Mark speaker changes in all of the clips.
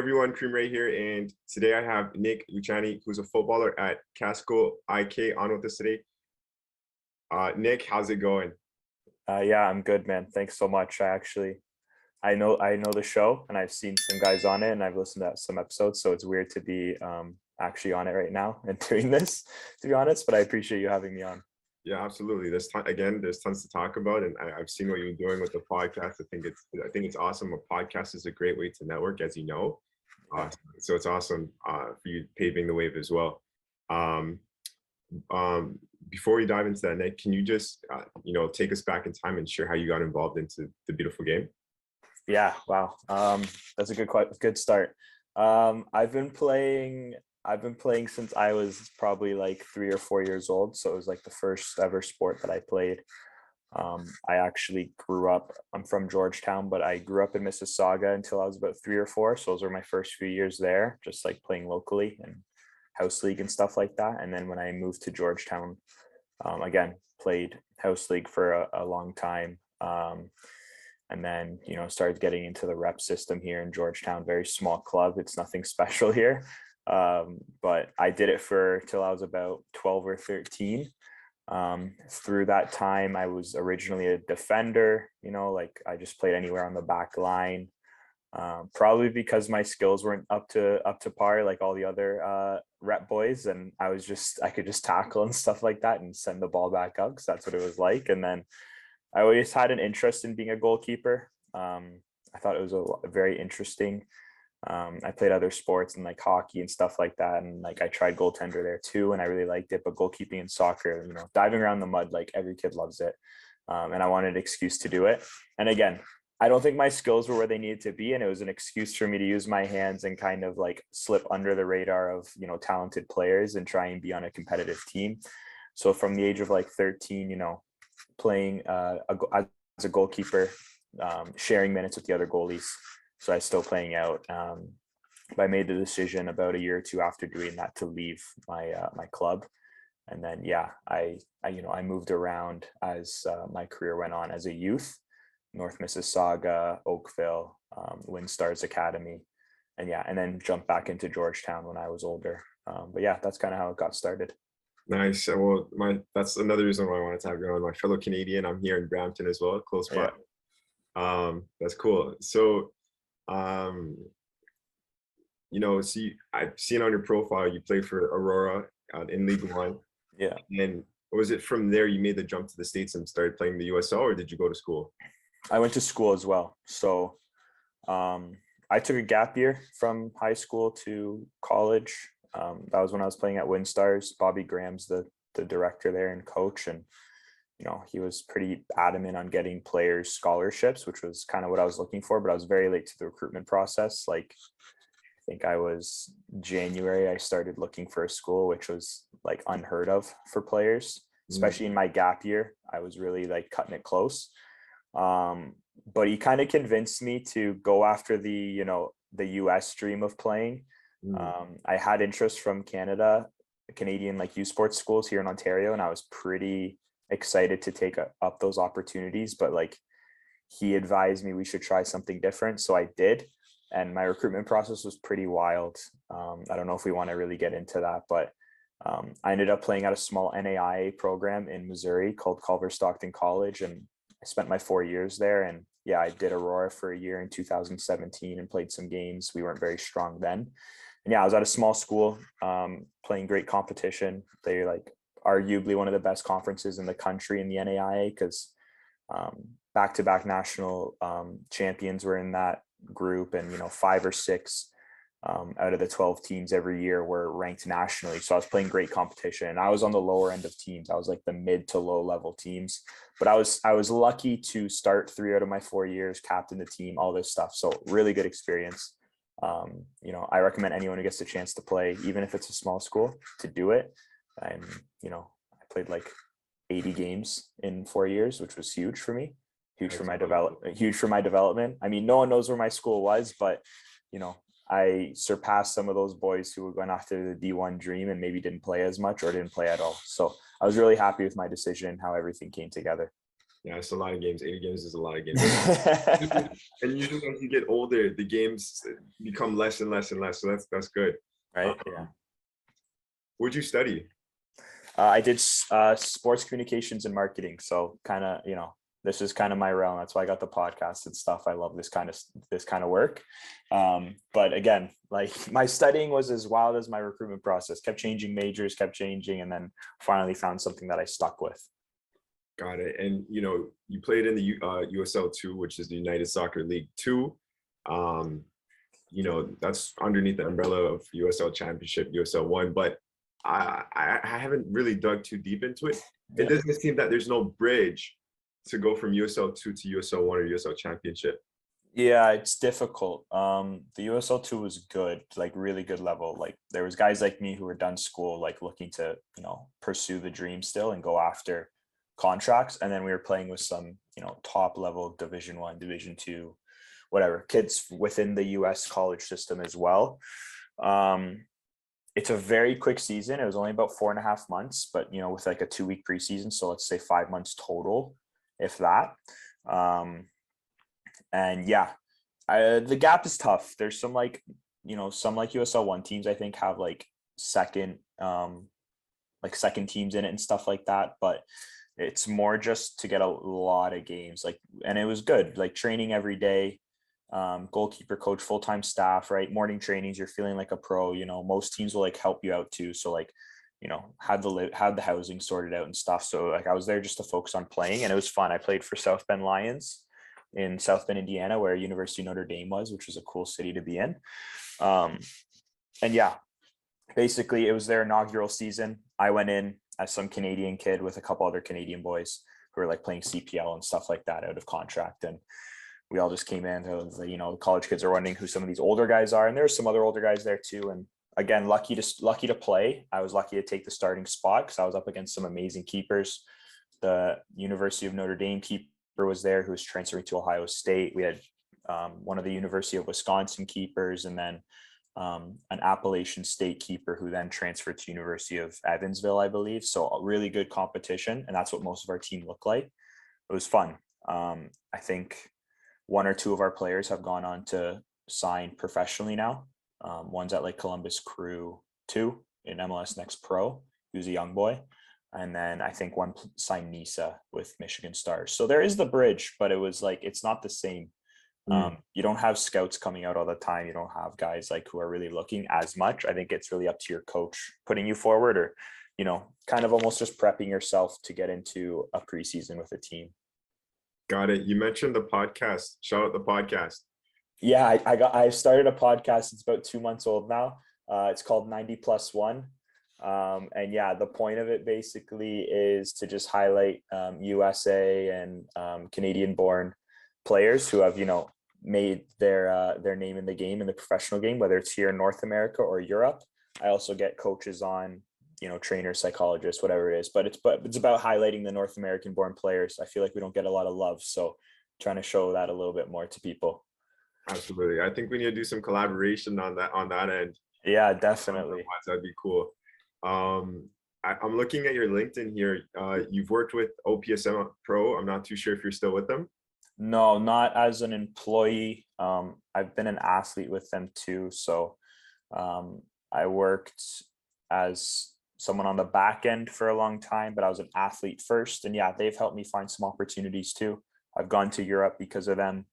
Speaker 1: everyone, Cream Ray here, and today I have Nick Luciani, who's a footballer at Casco IK, on with us today. Nick, how's it going?
Speaker 2: Yeah, I'm good, man. Thanks so much. I know the show, and I've seen some guys on it, and I've listened to some episodes. So it's weird to be actually on it right now and doing this, to be honest. But I appreciate you having me on.
Speaker 1: Yeah, absolutely. There's tons to talk about, and I've seen what you're doing with the podcast. I think it's awesome. A podcast is a great way to network, as you know. So it's awesome for you paving the wave as well. Um, Before we dive into that, Nick, can you just take us back in time and share how you got involved into the beautiful game?
Speaker 2: Yeah, wow. That's a good start. I've been playing since I was probably like 3 or 4 years old. So it was like the first ever sport that I played. I actually I'm from Georgetown, but I grew up in Mississauga until I was about 3 or 4. So those were my first few years there, just like playing locally and house league and stuff like that. And then when I moved to Georgetown, again, played house league for a long time. And then, started getting into the rep system here in Georgetown. Very small club. It's nothing special here. But I did it till I was about 12 or 13. Through that time, I was originally a defender, like I just played anywhere on the back line. Probably because my skills weren't up to par like all the other rep boys, and I could just tackle and stuff like that and send the ball back up because that's what it was like. And then I always had an interest in being a goalkeeper. I thought it was very interesting. I played other sports and like hockey and stuff like that, and like I tried goaltender there too, and I really liked it. But goalkeeping and soccer, diving around the mud, like every kid loves it, and I wanted an excuse to do it. And again, I don't think my skills were where they needed to be, and it was an excuse for me to use my hands and kind of like slip under the radar of talented players and try and be on a competitive team. So from the age of like 13, playing as a goalkeeper, sharing minutes with the other goalies. So I was still playing out. But I made the decision about a year or two after doing that to leave my club. And then, I moved around as my career went on as a youth, North Mississauga, Oakville, Windstars Academy. And then jumped back into Georgetown when I was older. But that's kind of how it got started.
Speaker 1: Nice. Well, that's another reason why I wanted to have you on. My fellow Canadian, I'm here in Brampton as well, close by. That's cool. So, see, I've seen on your profile you played for Aurora in League One.
Speaker 2: Yeah.
Speaker 1: And was it from there you made the jump to the States and started playing the USL, or did you go to school?
Speaker 2: I went to school as well. So, I took a gap year from high school to college. That was when I was playing at Windstars. Bobby Graham's the director there and coach, and he was pretty adamant on getting players scholarships, which was kind of what I was looking for. But I was very late to the recruitment process. Like, I think I was January, I started looking for a school, which was like unheard of for players, especially in my gap year. I was really like cutting it close. But he kind of convinced me to go after the US dream of playing. I had interest from Canadian like youth sports schools here in Ontario, and I was pretty excited to take up those opportunities. But like, he advised me we should try something different, so I did. And my recruitment process was pretty wild. I don't know if we want to really get into that, but I ended up playing at a small NAIA program in Missouri called Culver Stockton College, and I spent my 4 years there. And I did Aurora for a year in 2017 and played some games. We weren't very strong then. And I was at a small school, playing great competition. They're like arguably one of the best conferences in the country in the NAIA, because back-to-back national champions were in that group, and 5 or 6 out of the 12 teams every year were ranked nationally. So I was playing great competition, and I was on the lower end of teams. I was like the mid to low level teams, but I was lucky to start 3 out of my 4 years, captain the team, all this stuff. So really good experience. I recommend anyone who gets the chance to play, even if it's a small school, to do it. And I played like 80 games in 4 years, which was huge for me. Huge for my development. I mean, no one knows where my school was, but I surpassed some of those boys who were going after the D1 dream and maybe didn't play as much or didn't play at all. So I was really happy with my decision and how everything came together.
Speaker 1: Yeah, it's a lot of games. 80 games is a lot of games. And usually as you get older, the games become less and less and less. So that's good.
Speaker 2: Right. Yeah.
Speaker 1: What'd you study?
Speaker 2: I did sports communications and marketing. So kind of, this is kind of my realm. That's why I got the podcast and stuff. I love this kind of work. But again, like my studying was as wild as my recruitment process. Kept changing majors, kept changing, and then finally found something that I stuck with.
Speaker 1: Got it. And you played in the USL 2, which is the United Soccer League 2. That's underneath the umbrella of USL Championship, USL 1. But I haven't really dug too deep into it. It doesn't seem that there's no bridge to go from USL 2 to USL 1 or USL Championship.
Speaker 2: Yeah, it's difficult. The USL 2 was good, like really good level. Like there was guys like me who were done school, like looking to, pursue the dream still and go after contracts. And then we were playing with some, top level Division 1, Division 2, whatever, kids within the US college system as well. It's a very quick season. It was only about 4.5 months, but with like a 2-week preseason. So let's say 5 months total, if that. And yeah, the gap is tough. There's some some USL 1 teams I think have like second teams in it and stuff like that. But it's more just to get a lot of games, and it was good, like training every day, goalkeeper coach, full-time staff, right? Morning trainings, you're feeling like a pro. Most teams will like help you out too. So had the housing sorted out and stuff. So I was there just to focus on playing, and it was fun. I played for South Bend Lions in South Bend, Indiana, where University of Notre Dame was, which was a cool city to be in. And yeah, basically it was their inaugural season. I went in as some Canadian kid with a couple other Canadian boys who were like playing CPL and stuff like that out of contract. And we all just came in. College kids are wondering who some of these older guys are. And there's some other older guys there too. And again, lucky to play. I was lucky to take the starting spot because I was up against some amazing keepers. The University of Notre Dame keeper was there who was transferring to Ohio State. We had one of the University of Wisconsin keepers, and then an Appalachian State keeper who then transferred to University of Evansville, I believe. So a really good competition, and that's what most of our team looked like. It was fun. I think 1 or 2 of our players have gone on to sign professionally now. One's at like Columbus Crew 2 in MLS Next Pro, who's a young boy. And then I think one signed Nisa with Michigan Stars. So there is the bridge, but it was like, it's not the same. You don't have scouts coming out all the time. You don't have guys like who are really looking as much. I think it's really up to your coach putting you forward, or, kind of almost just prepping yourself to get into a preseason with a team.
Speaker 1: Got it. You mentioned the podcast. Shout out the podcast.
Speaker 2: Yeah, I started a podcast. It's about 2 months old now. It's called 90+1. And yeah, the point of it basically is to just highlight USA and Canadian born players who have, made their name in the game, in the professional game, whether it's here in North America or Europe. I also get coaches on, trainers, psychologists, whatever it is, but it's about highlighting the North American born players. I feel like we don't get a lot of love. So trying to show that a little bit more to people.
Speaker 1: Absolutely. I think we need to do some collaboration on that end.
Speaker 2: Yeah, definitely.
Speaker 1: That'd be cool. I'm looking at your LinkedIn here. You've worked with OPSM Pro. I'm not too sure if you're still with them.
Speaker 2: No, not as an employee. I've been an athlete with them too. So I worked as someone on the back end for a long time, but I was an athlete first. And yeah, they've helped me find some opportunities too. I've gone to Europe because of them.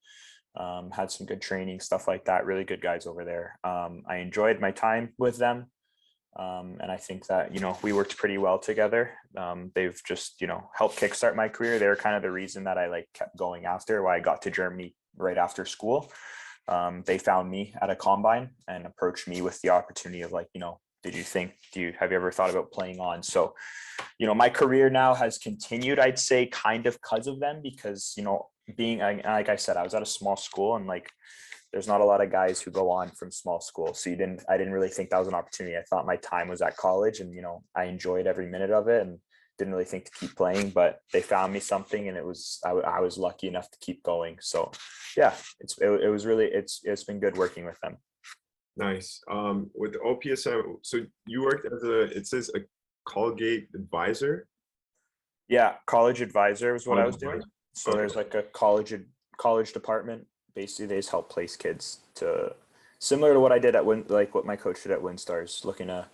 Speaker 2: Had some good training, stuff like that. Really good guys over there. I enjoyed my time with them. And I think that, we worked pretty well together. They've just, helped kickstart my career. They're kind of the reason that I kept going after why I got to Germany right after school. They found me at a combine and approached me with the opportunity of have you ever thought about playing on? So, my career now has continued, I'd say, kind of because of them, because, being, like I said, I was at a small school, and there's not a lot of guys who go on from small school. So I didn't really think that was an opportunity. I thought my time was at college, and, I enjoyed every minute of it and didn't really think to keep playing, but they found me something, and I was lucky enough to keep going. So yeah, it's been good working with them.
Speaker 1: Nice. With the OPSM, so you worked as it says a Colgate advisor?
Speaker 2: Yeah, college advisor was what I was doing. So
Speaker 1: Okay.
Speaker 2: there's like a college department. Basically, they just help place kids to similar to what I did at what my coach did at WinStars, looking to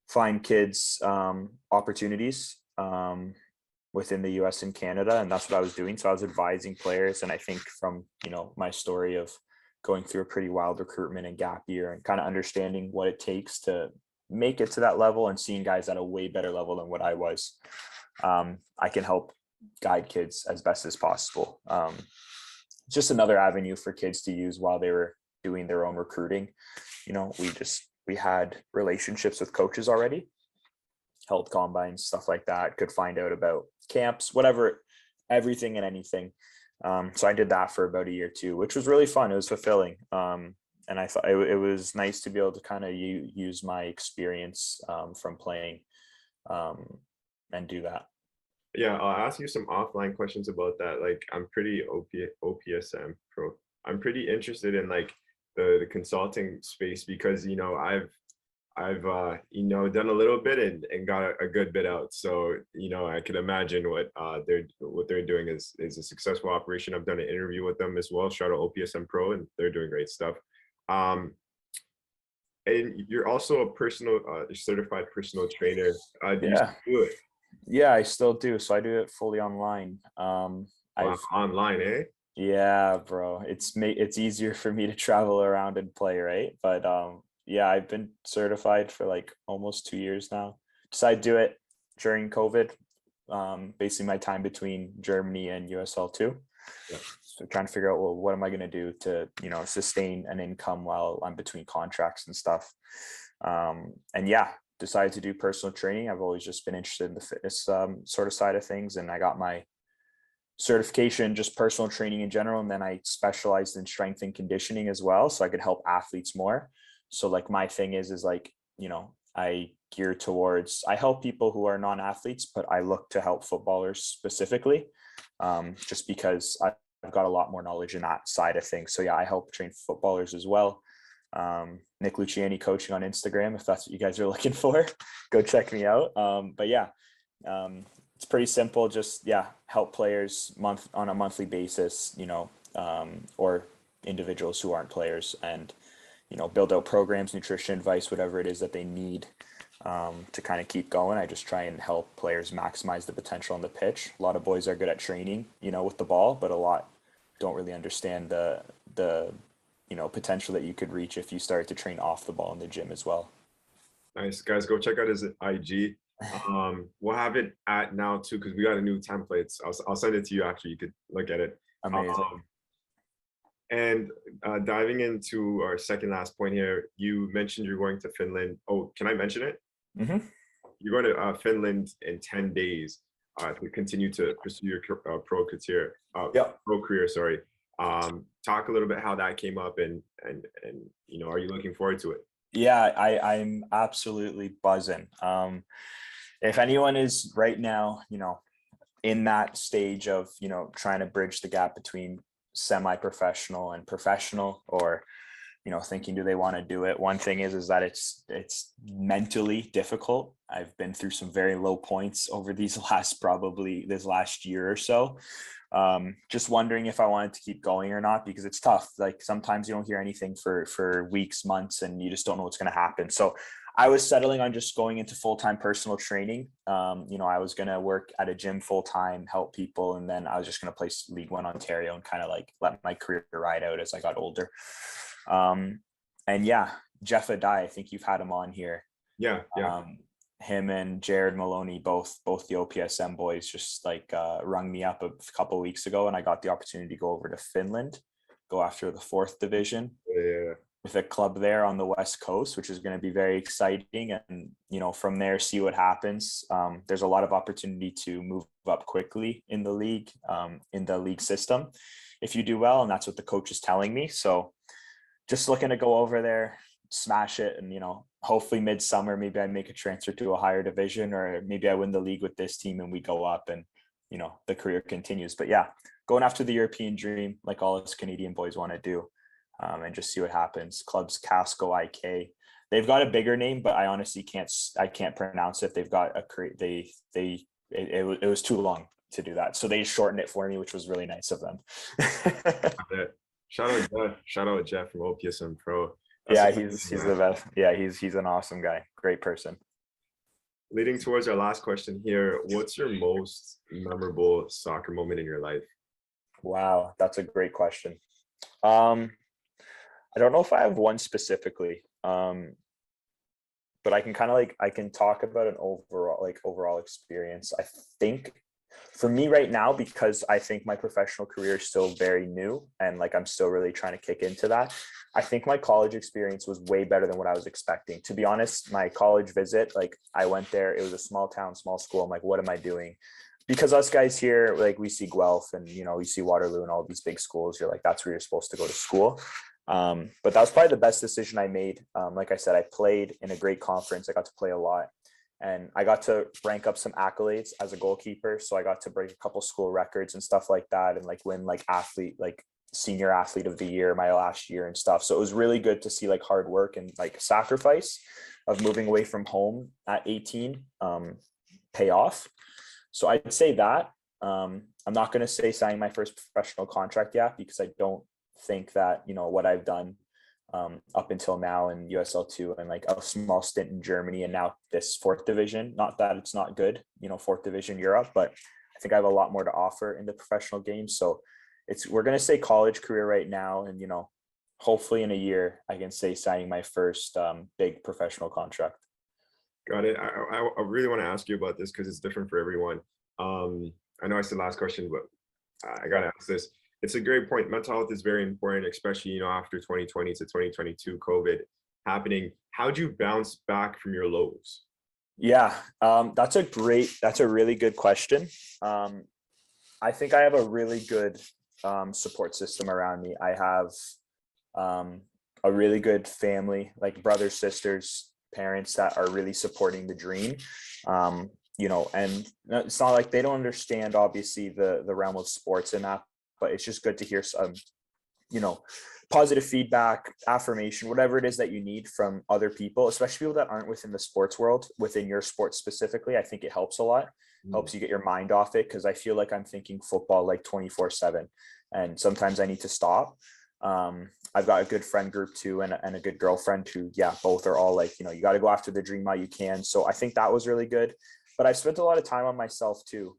Speaker 2: find kids opportunities within the US and Canada. And that's what I was doing. So I was advising players. And I think from, my story of going through a pretty wild recruitment and gap year and kind of understanding what it takes to make it to that level and seeing guys at a way better level than what I was, I can help guide kids as best as possible. Just another avenue for kids to use while they were doing their own recruiting. We had relationships with coaches already, held combines, stuff like that, could find out about camps, whatever, everything and anything. So I did that for about a year too, which was really fun. It was fulfilling. And I thought it was nice to be able to kind of use my experience from playing and do that.
Speaker 1: Yeah, I'll ask you some offline questions about that. Like, I'm pretty OPSM pro. I'm pretty interested in like the consulting space because I've done a little bit and got a good bit out. So I could imagine what they're doing is a successful operation. I've done an interview with them as well. Shout out OPSM Pro, and they're doing great stuff. And you're also a personal certified personal trainer. Do you still do it?
Speaker 2: Yeah, I still do. So I do it fully online.
Speaker 1: Online, eh?
Speaker 2: Yeah, bro. It's easier for me to travel around and play, right? But yeah, I've been certified for like almost 2 years now. Decided to do it during COVID. Basically my time between Germany and USL 2.
Speaker 1: Yeah.
Speaker 2: So trying to figure out, well, what am I going to do to, sustain an income while I'm between contracts and stuff. And yeah, decided to do personal training. I've always just been interested in the fitness sort of side of things. And I got my certification, just personal training in general. And then I specialized in strength and conditioning as well. So I could help athletes more. So like my thing is like, I gear towards, I help people who are non-athletes, but I look to help footballers specifically, just because I've got a lot more knowledge in that side of things. So yeah, I help train footballers as well. Nick Luciani coaching on Instagram, if that's what you guys are looking for, go check me out. But yeah, it's pretty simple. Just help players on a monthly basis, or individuals who aren't players, and build out programs, nutrition advice, whatever it is that they need to kind of keep going. I just try and help players maximize the potential on the pitch. A lot of boys are good at training, with the ball, but a lot don't really understand the potential that you could reach if you start to train off the ball in the gym as well.
Speaker 1: Nice, guys, go check out his IG. We'll have it at now too, because we got a new template. I'll send it to you after you could look at it.
Speaker 2: Amazing.
Speaker 1: And diving into our second last point here, you mentioned you're going to Finland. Oh, can I mention it?
Speaker 2: Mm-hmm.
Speaker 1: You're going to Finland in 10 days to continue to pursue your pro career. Sorry. Talk a little bit how that came up and are you looking forward to it?
Speaker 2: Yeah, I'm absolutely buzzing. If anyone is right now, in that stage of, trying to bridge the gap between semi-professional and professional, or, thinking, do they want to do it? One thing is that it's mentally difficult. I've been through some very low points over this last year or so. Just wondering if I wanted to keep going or not, because it's tough. Like sometimes you don't hear anything for weeks, months, and you just don't know what's going to happen. So I was settling on just going into full-time personal training. I was going to work at a gym full-time, help people. And then I was just going to play League One Ontario and kind of like let my career ride out as I got older. And yeah, Jeff Adai, I think you've had him on here.
Speaker 1: Yeah.
Speaker 2: Him and Jared Maloney, both the OPSM boys, just like rung me up a couple of weeks ago, and I got the opportunity to go over to Finland, go after the 4th division with a club there on the West Coast, which is going to be very exciting. And from there, see what happens. There's a lot of opportunity to move up quickly in the league system if you do well, and that's what the coach is telling me. So just looking to go over there, smash it, and hopefully midsummer maybe I make a transfer to a higher division, or maybe I win the league with this team and we go up and the career continues. But yeah, going after the European dream like all us Canadian boys want to do, and just see what happens. Club's Casco IK. They've got a bigger name, but I honestly can't pronounce it. They've got it was too long. to do that. So they shortened it for me, which was really nice of them.
Speaker 1: Shout out Jeff from OPSM Pro.
Speaker 2: Yeah, he's the best. Yeah, he's an awesome guy. Great person.
Speaker 1: Leading towards our last question here, what's your most memorable soccer moment in your life?
Speaker 2: Wow, that's a great question. I don't know if I have one specifically, but I can kind of I can talk about an overall experience. I think for me right now, because I think my professional career is still very new and I'm still really trying to kick into that, I think my college experience was way better than what I was expecting. To be honest, my college visit, I went there, it was a small town, small school. I'm like, what am I doing? Because us guys here, we see Guelph and, we see Waterloo and all these big schools. You're like, that's where you're supposed to go to school. But that was probably the best decision I made. Like I said, I played in a great conference. I got to play a lot. And I got to rank up some accolades as a goalkeeper. So I got to break a couple school records and stuff like that, and win senior athlete of the year my last year and stuff. So it was really good to see hard work and sacrifice of moving away from home at 18 pay off. So I'd say that. I'm not going to say signing my first professional contract yet, because I don't think that, what I've done up until now in USL2 and a small stint in Germany and now this fourth division, not that it's not good, fourth division Europe, but I think I have a lot more to offer in the professional game. So we're going to say college career right now. And, hopefully in a year, I can say signing my first big professional contract.
Speaker 1: Got it. I really want to ask you about this because it's different for everyone. I know I said last question, but I got to ask this. It's a great point. Mental health is very important, especially, after 2020 to 2022 COVID happening. How'd you bounce back from your lows?
Speaker 2: Yeah, that's a really good question. I think I have a really good support system around me. I have a really good family, brothers, sisters, parents that are really supporting the dream. And it's not like they don't understand, obviously, the realm of sports and that, but it's just good to hear some, positive feedback, affirmation, whatever it is that you need from other people, especially people that aren't within the sports world, within your sport specifically. I think it helps a lot, helps you get your mind off it. Cause I feel like I'm thinking football 24/7, and sometimes I need to stop. I've got a good friend group too, and a good girlfriend who, both are all you got to go after the dream while you can. So I think that was really good, but I've spent a lot of time on myself too.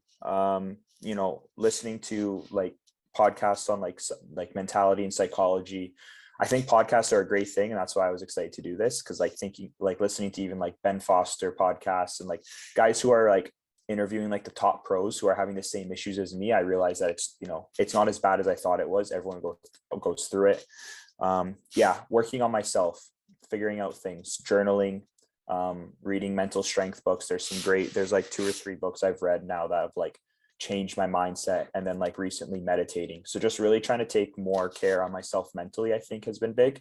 Speaker 2: Listening to podcasts on mentality and psychology. I think podcasts are a great thing, and that's why I was excited to do this, because listening to even Ben Foster podcasts and guys who are interviewing the top pros who are having the same issues as me, I realized that it's not as bad as I thought it was. Everyone goes through it. Working on myself, figuring out things, journaling, reading mental strength books. There's 2 or 3 books I've read now that have changed my mindset, and then recently meditating. So just really trying to take more care on myself mentally, I think, has been big.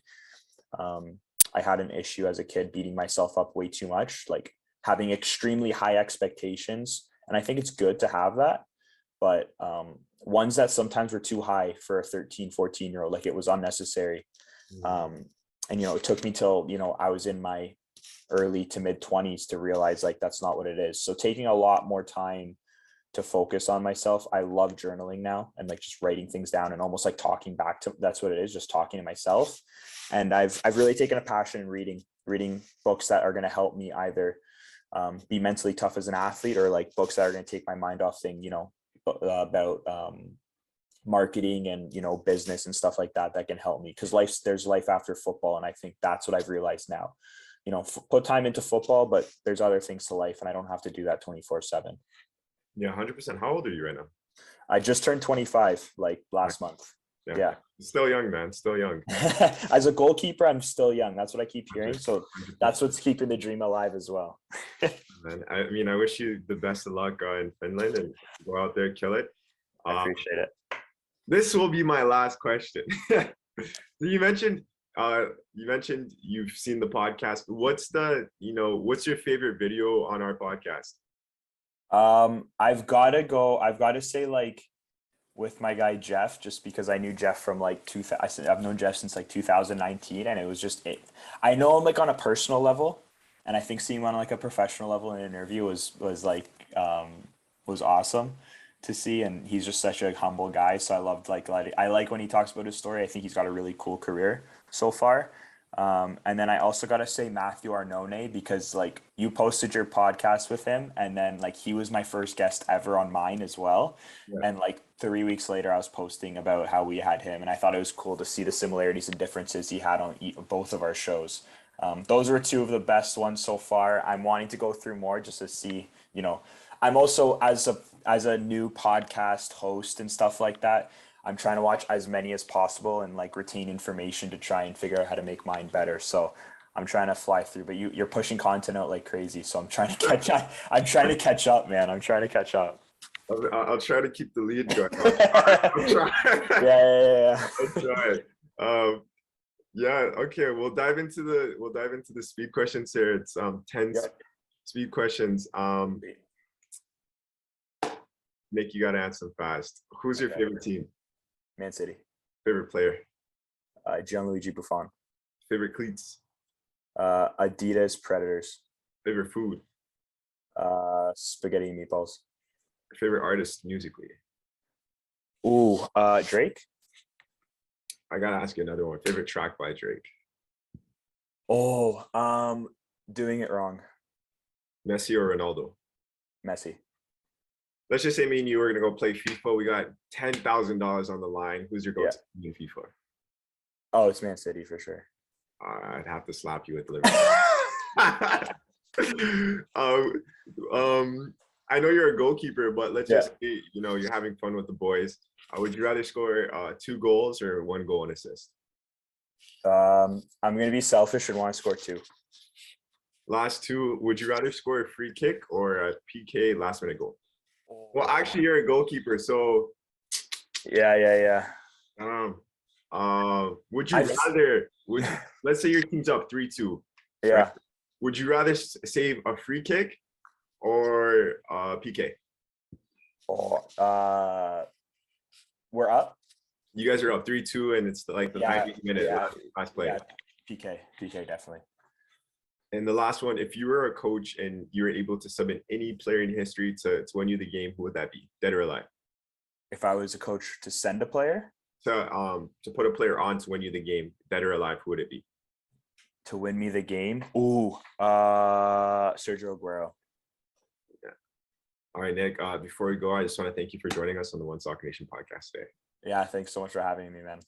Speaker 2: I had an issue as a kid beating myself up way too much, having extremely high expectations. And I think it's good to have that, but ones that sometimes were too high for a 13, 14-year-old, it was unnecessary. And, it took me till, I was in my early to mid 20s to realize that's not what it is. So taking a lot more time to focus on myself. I love journaling now, and just writing things down and almost talking back to, that's what it is, just talking to myself. And I've really taken a passion in reading books that are going to help me either be mentally tough as an athlete, or books that are going to take my mind off things, about marketing and, business and stuff like that can help me, because there's life after football. And I think that's what I've realized now, put time into football, but there's other things to life, and I don't have to do that 24/7.
Speaker 1: Yeah, 100%. How old are you right now?
Speaker 2: I just turned 25 last month. Yeah.
Speaker 1: Still young, man. Still young.
Speaker 2: As a goalkeeper, I'm still young. That's what I keep hearing. So that's what's keeping the dream alive as well.
Speaker 1: Man, I wish you the best of luck in Finland, and go out there, kill it.
Speaker 2: I appreciate it.
Speaker 1: This will be my last question. You mentioned you've seen the podcast. What's your favorite video on our podcast?
Speaker 2: I've got to say with my guy Jeff, just because I knew Jeff from I've known Jeff since 2019, and it was just I know him on a personal level, and I think seeing him on a professional level in an interview was awesome. to see, and he's just such a humble guy. So I loved I like when he talks about his story. I think he's got a really cool career so far. And then I also got to say Matthew Arnone, because like you posted your podcast with him, and then like he was my first guest ever on mine as well.
Speaker 1: Yeah.
Speaker 2: And like 3 weeks later, I was posting about how we had him, and I thought it was cool to see the similarities and differences he had on both of our shows. Those were two of the best ones so far. I'm wanting to go through more just to see, I'm also as a new podcast host and stuff like that, I'm trying to watch as many as possible and like retain information to try and figure out how to make mine better. So I'm trying to fly through, but you're pushing content out like crazy. So I'm trying to catch up. I'm trying to catch up, man. I'm trying to catch up.
Speaker 1: I'll try to keep the lead going. I'll try.
Speaker 2: Yeah.
Speaker 1: I'll try. Yeah. Okay. We'll dive into the speed questions here. It's 10 speed questions. Nick, you got to answer them fast. Who's your favorite team?
Speaker 2: Man City.
Speaker 1: Favorite player?
Speaker 2: Gianluigi Buffon.
Speaker 1: Favorite cleats?
Speaker 2: Adidas Predators.
Speaker 1: Favorite food?
Speaker 2: Spaghetti and meatballs.
Speaker 1: Favorite artist musically?
Speaker 2: Ooh, Drake.
Speaker 1: I gotta ask you another one. Favorite track by Drake?
Speaker 2: Oh, Doing It Wrong.
Speaker 1: Messi or Ronaldo?
Speaker 2: Messi.
Speaker 1: Let's just say me and you are gonna go play FIFA. We got $10,000 on the line. Who's your go-to team in FIFA?
Speaker 2: Oh, it's Man City for sure.
Speaker 1: I'd have to slap you with Liverpool. I know you're a goalkeeper, but let's just say, you're having fun with the boys. Would you rather score 2 goals or 1 goal and assist?
Speaker 2: I'm gonna be selfish and want to score 2.
Speaker 1: Last 2. Would you rather score a free kick or a PK last minute goal? Well, actually, you're a goalkeeper, so
Speaker 2: yeah.
Speaker 1: Would you rather? Let's say your team's up 3-2.
Speaker 2: Yeah.
Speaker 1: Right? Would you rather save a free kick or PK?
Speaker 2: We're up.
Speaker 1: You guys are up 3-2, and it's like the 90th minute last play.
Speaker 2: Yeah, PK definitely.
Speaker 1: And the last one, if you were a coach and you were able to submit any player in history to win you the game, who would that be, dead or alive?
Speaker 2: If I was a coach to send a player?
Speaker 1: To put a player on to win you the game, dead or alive, who would it be?
Speaker 2: To win me the game? Ooh, Sergio Aguero.
Speaker 1: Yeah. All right, Nick, before we go, I just want to thank you for joining us on the One Soccer Nation podcast today.
Speaker 2: Yeah, thanks so much for having me, man.